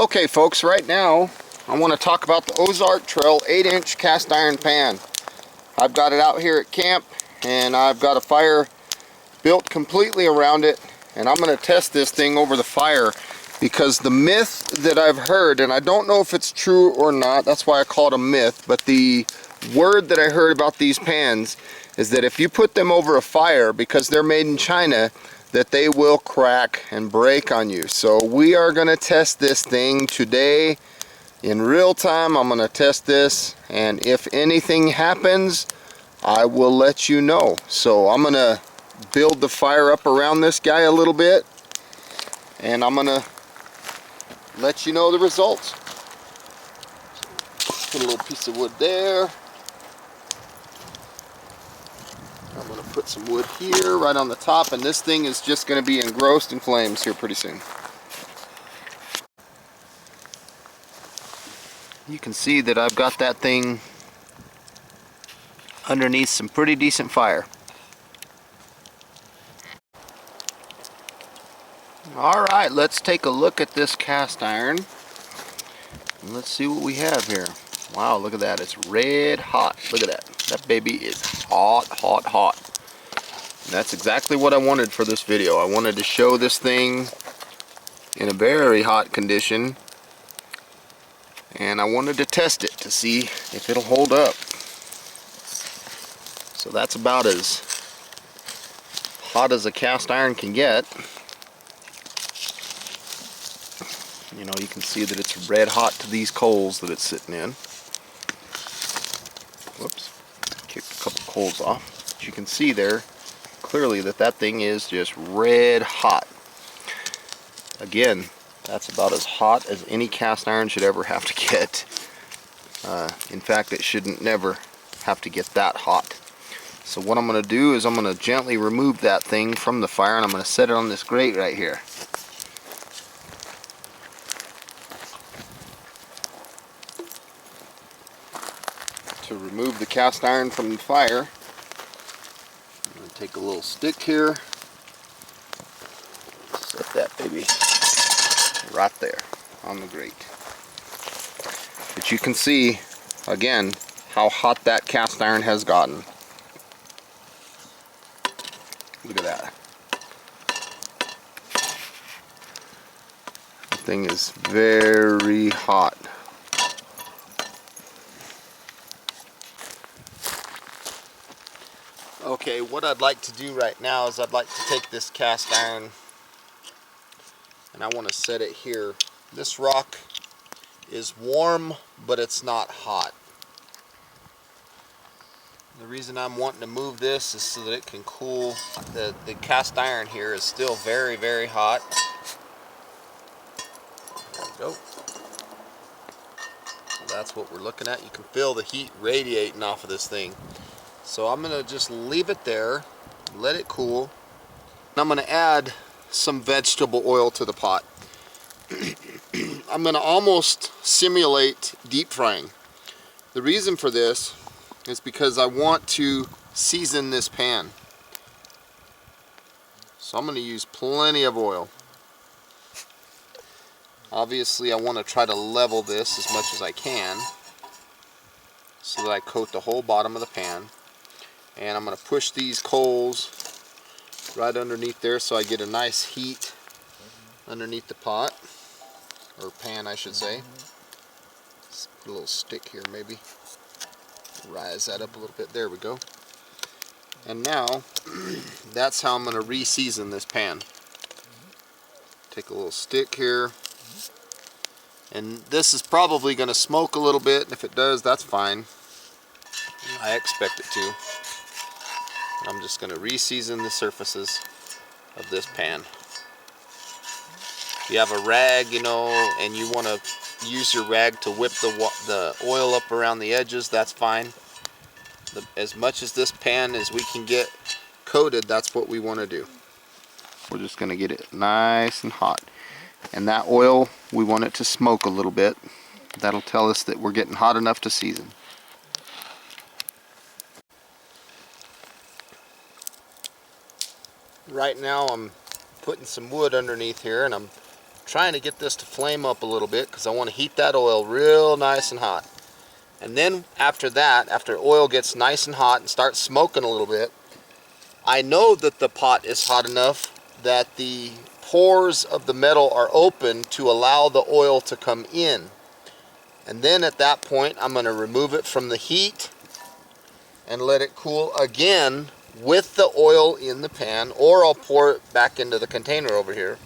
Okay folks, right now I want to talk about the Ozark Trail 8-inch cast iron pan. I've got it out here at camp and I've got a fire built completely around it, and I'm going to test this thing over the fire because the myth that I've heard, and I don't know if it's true or not, that's why I call it a myth, but the word that I heard about these pans is that if you put them over a fire, because they're made in China, that they will crack and break on you. So we are going to test this thing today in real time. I'm going to test this, and if anything happens, I will let you know. So I'm going to build the fire up around this guy a little bit, and I'm going to let you know the results. Put a little piece of wood there. I'm going to put some wood here right on the top, and this thing is just going to be engrossed in flames here pretty soon. You can see that I've got that thing underneath some pretty decent fire. Alright, let's take a look at this cast iron. And let's see what we have here. Wow, look at that. It's red hot. Look at that. That baby is hot, hot, hot. And that's exactly what I wanted for this video. I wanted to show this thing in a very hot condition, and I wanted to test it to see if it'll hold up. So that's about as hot as a cast iron can get. You know, you can see that it's red hot to these coals that it's sitting in. Whoops, kicked a couple coals off. But you can see there clearly that that thing is just red hot. Again, that's about as hot as any cast iron should ever have to get. In fact, it shouldn't never have to get that hot. So what I'm going to do is I'm going to gently remove that thing from the fire, and I'm going to set it on this grate right here. To remove the cast iron from the fire, I'm going to take a little stick here, set that baby right there on the grate. But you can see again how hot that cast iron has gotten. Look at that. The thing is very hot. Okay, what I'd like to do right now is I'd like to take this cast iron and I want to set it here. This rock is warm, but it's not hot. The reason I'm wanting to move this is so that it can cool. The cast iron here is still very, very hot. There we go. So that's what we're looking at. You can feel the heat radiating off of this thing. So I'm going to just leave it there, let it cool. And I'm going to add some vegetable oil to the pot. I'm going to almost simulate deep frying. The reason for this is because I want to season this pan. So I'm going to use plenty of oil. Obviously I want to try to level this as much as I can so that I coat the whole bottom of the pan. And I'm going to push these coals right underneath there so I get a nice heat underneath the pot, or pan I should say. Let's put a little stick here maybe. Rise that up a little bit. There we go. And now that's how I'm going to re-season this pan. Take a little stick here. And this is probably going to smoke a little bit, and if it does, that's fine. I expect it to. I'm just going to re-season the surfaces of this pan. If you have a rag, you know, and you want to use your rag to whip the oil up around the edges, that's fine. As much as this pan as we can get coated, that's what we want to do. We're just going to get it nice and hot. And that oil, we want it to smoke a little bit. That'll tell us that we're getting hot enough to season. Right now I'm putting some wood underneath here, and I'm trying to get this to flame up a little bit because I want to heat that oil real nice and hot. And then after that, after oil gets nice and hot and starts smoking a little bit, I know that the pot is hot enough that the pores of the metal are open to allow the oil to come in. And then at that point, I'm going to remove it from the heat and let it cool again with the oil in the pan, or I'll pour it back into the container over here.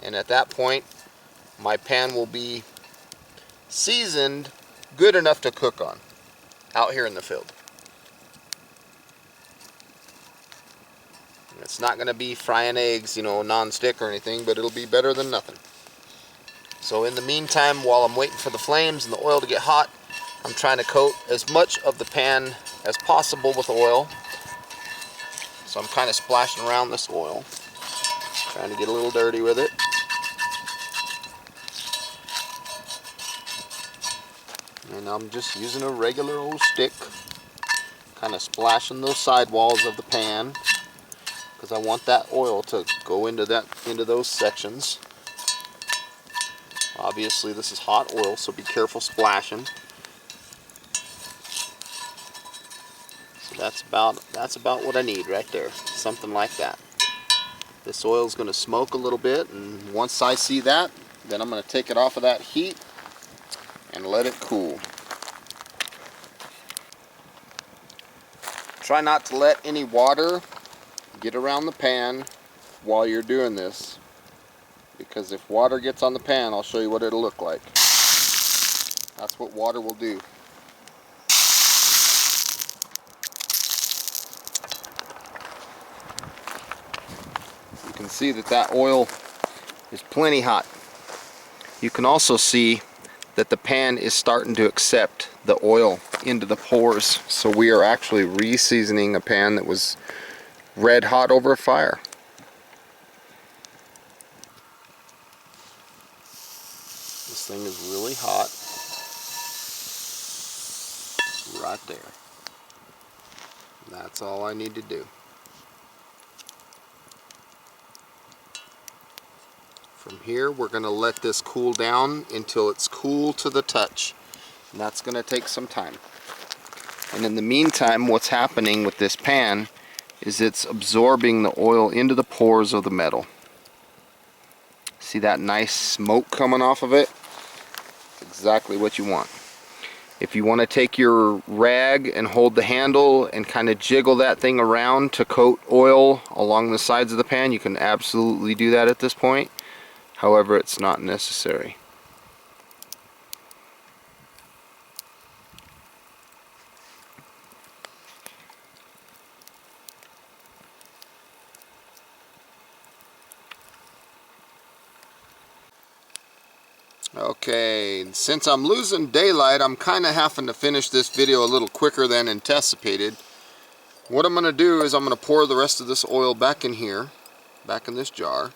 And at that point, my pan will be seasoned good enough to cook on out here in the field. It's not going to be frying eggs, you know, non-stick or anything, but it'll be better than nothing. So in the meantime, while I'm waiting for the flames and the oil to get hot, I'm trying to coat as much of the pan as possible with oil. So I'm kind of splashing around this oil, trying to get a little dirty with it. And I'm just using a regular old stick, kind of splashing those sidewalls of the pan, because I want that oil to go into those sections. Obviously this is hot oil, so be careful splashing. So that's about what I need right there, something like that. This oil is going to smoke a little bit, and once I see that, then I'm going to take it off of that heat and let it cool. Try not to let any water get around the pan while you're doing this, because if water gets on the pan, I'll show you what it'll look like. That's what water will do. You can see that oil is plenty hot. You can also see that the pan is starting to accept the oil into the pores, so we are actually re-seasoning a pan that was red hot over a fire. This thing is really hot right there. That's all I need to do. From here, we're going to let this cool down until it's cool to the touch. And that's going to take some time. And in the meantime, what's happening with this pan is it's absorbing the oil into the pores of the metal. See that nice smoke coming off of it? Exactly what you want. If you want to take your rag and hold the handle and kind of jiggle that thing around to coat oil along the sides of the pan, you can absolutely do that at this point. However, it's not necessary. Okay, since I'm losing daylight, I'm kind of having to finish this video a little quicker than anticipated. What I'm going to do is I'm going to pour the rest of this oil back in here, back in this jar.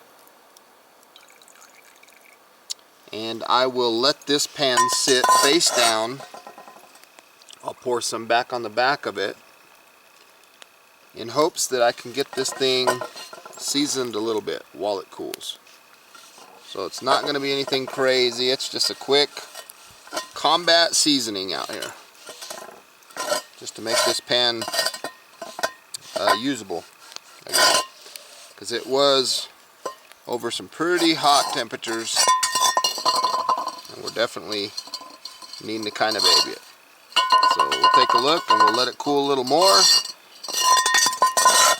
And I will let this pan sit face down. I'll pour some back on the back of it in hopes that I can get this thing seasoned a little bit while it cools. So it's not going to be anything crazy, it's just a quick combat seasoning out here, just to make this pan usable again, because it was over some pretty hot temperatures, and we're definitely needing to kind of baby it. So we'll take a look and we'll let it cool a little more,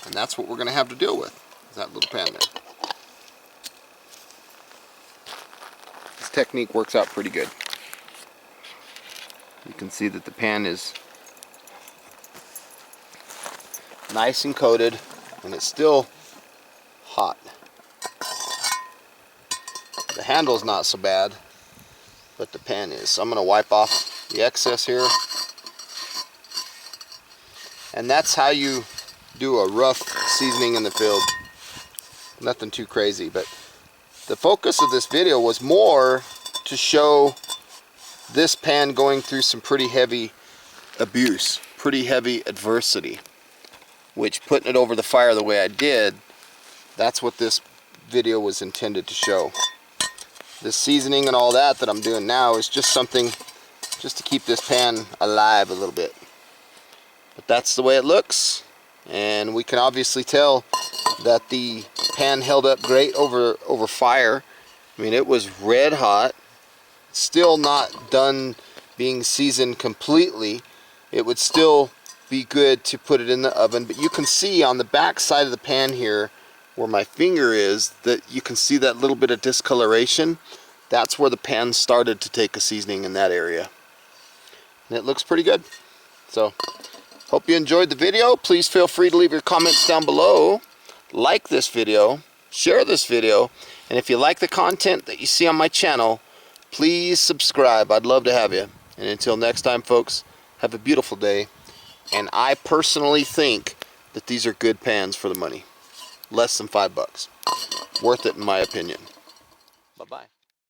and that's what we're going to have to deal with, is that little pan there. Technique works out pretty good. You can see that the pan is nice and coated, and it's still hot. The handle's not so bad, but the pan is. So I'm going to wipe off the excess here. And that's how you do a rough seasoning in the field. Nothing too crazy, but the focus of this video was more to show this pan going through some pretty heavy abuse, pretty heavy adversity, which, putting it over the fire the way I did, that's what this video was intended to show. This seasoning and all that I'm doing now is just something just to keep this pan alive a little bit. But that's the way it looks, and we can obviously tell that the pan held up great over fire. I mean, it was red hot, still not done being seasoned completely. It would still be good to put it in the oven, but you can see on the back side of the pan here where my finger is that you can see that little bit of discoloration. That's where the pan started to take a seasoning in that area, and it looks pretty good. So hope you enjoyed the video. Please feel free to leave your comments down below, like this video, share this video, and if you like the content that you see on my channel, please subscribe. I'd love to have you. And until next time, folks, have a beautiful day. And I personally think that these are good pans for the money. Less than $5. Worth it in my opinion. Bye-bye.